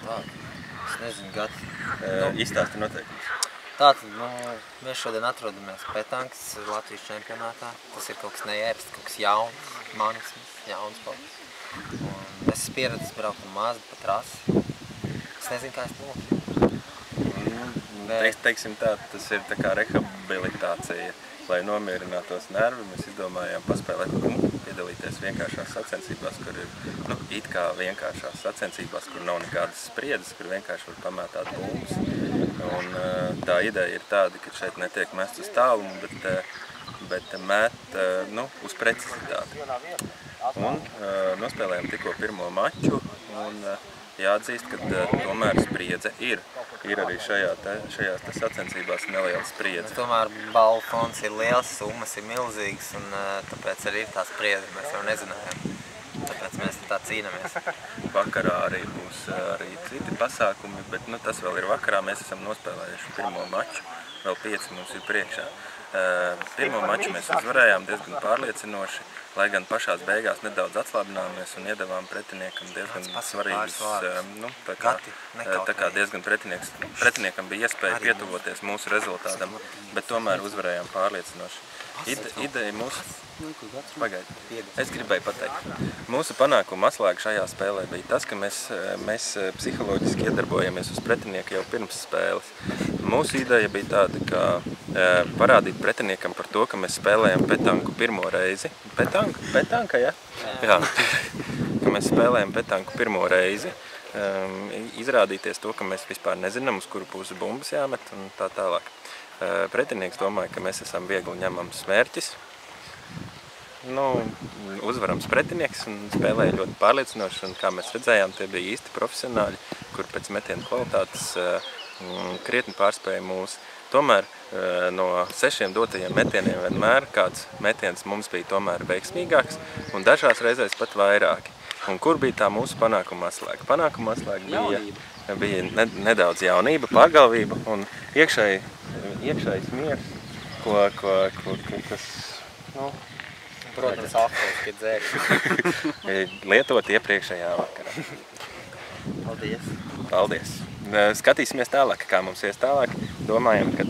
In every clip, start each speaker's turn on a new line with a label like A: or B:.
A: tādu. Es nezinu, gadu.
B: Izstāsti noteikums.
A: Tātad, mēs šodien atrodamies Petankas Latvijas čempionātā. Tas ir kaut kas neierasts, kaut kas jauns, manisms, jauns sports. Un es esmu pieredzis braukt ar mazu pa trasi. Es nezinu, kā es to
B: Teiksim tā, tas ir tā kā rehabilitācija. Lai nomierinātos nervi, mēs izdomājām paspēlēt bumbu, piedalīties vienkāršās sacensībās, kur ir, it kā vienkāršās sacensībās, kur nav nekādas spriedzes, kur vienkārši var pamētāt bumbas. Un tā ideja ir tāda, ka šeit netiek mests uz tālumu, bet mēt uz precizitāti. Un nospēlējām tikko pirmo maču, un jāatzīst, ka tomēr spriedze ir. Ir arī šajās sacensībās neliela spriedze.
A: Tomēr balvu fonds ir liels, summas ir milzīgas, un tāpēc arī ir tā spriedze, mēs jau nezinājām. Tāpēc mēs tā cīnamies.
B: Vakarā arī būs arī citi pasākumi, bet tas vēl ir vakarā. Mēs esam nospēlējuši pirmo maču, vēl 5 mums ir priekšā. Pirmo maču mēs uzvarējām diezgan pārliecinoši, lai gan pašās beigās nedaudz atslābināmies un iedavām pretiniekam diezgan svarīgus, tā kā diezgan pretiniekam bija iespēja pietuvoties mūsu rezultātam, bet tomēr uzvarējām pārliecinoši. Ideja mūsu... Pagaidi. Es gribēju pateikt. Mūsu panākuma atslēga šajā spēlē bija tas, ka mēs psiholoģiski iedarbojamies uz pretinieku jau pirms spēles. Mūsu ideja bija tāda, ka parādīt pretiniekam par to, ka mēs spēlējam petanku pirmo reizi. Petanka, ja? Jā. Ka mēs spēlējam petanku pirmo reizi. Izrādīties to, ka mēs vispār nezinām, uz kuru pusi bumbas jāmet un tā tālāk. Pretinieks domāja, ka mēs esam viegli ņemams mērķis. Uzvarams pretinieks un spēlēja ļoti pārliecinoši, un kā mēs redzējām, tie bija īsti profesionāļi, kur pēc metienu kvalitātes krietni pārspēja mūs. Tomēr no 6 dotajiem metieniem vienmēr kāds metiens mums bija tomēr veiksmīgāks, un dažās reizēs pat vairāki. Un kur bija tā mūsu panākuma atslēga? Panākuma atslēga bija nedaudz jaunība, pārgalvība un iekšējs miers, kas,
A: protams, alkoholiski dzēri.
B: Lietot iepriekšējā vakarā.
A: Paldies.
B: Paldies. Skatīsimies tālāk, kā mums ies tālāk. Domājam, ka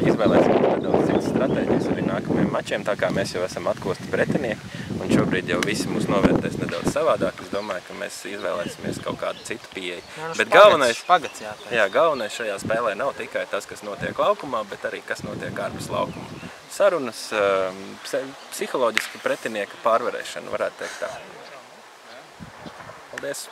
B: izvēlēsim nedaudz citas stratēģijas arī nākamajiem mačiem, tā kā mēs jau esam atkosti pretinieki, un šobrīd jau visi mūs novērtēs nedaudz savādāk. Es domāju, ka mēs izvēlēsimies kaut kādu citu pieeju. Bet galvenais šajā spēlē nav tikai tas, kas notiek laukumā, bet arī kas notiek ārpus laukuma. Sarunas, psiholoģiska pretinieka pārvarēšana, varētu teikt tā. Paldies!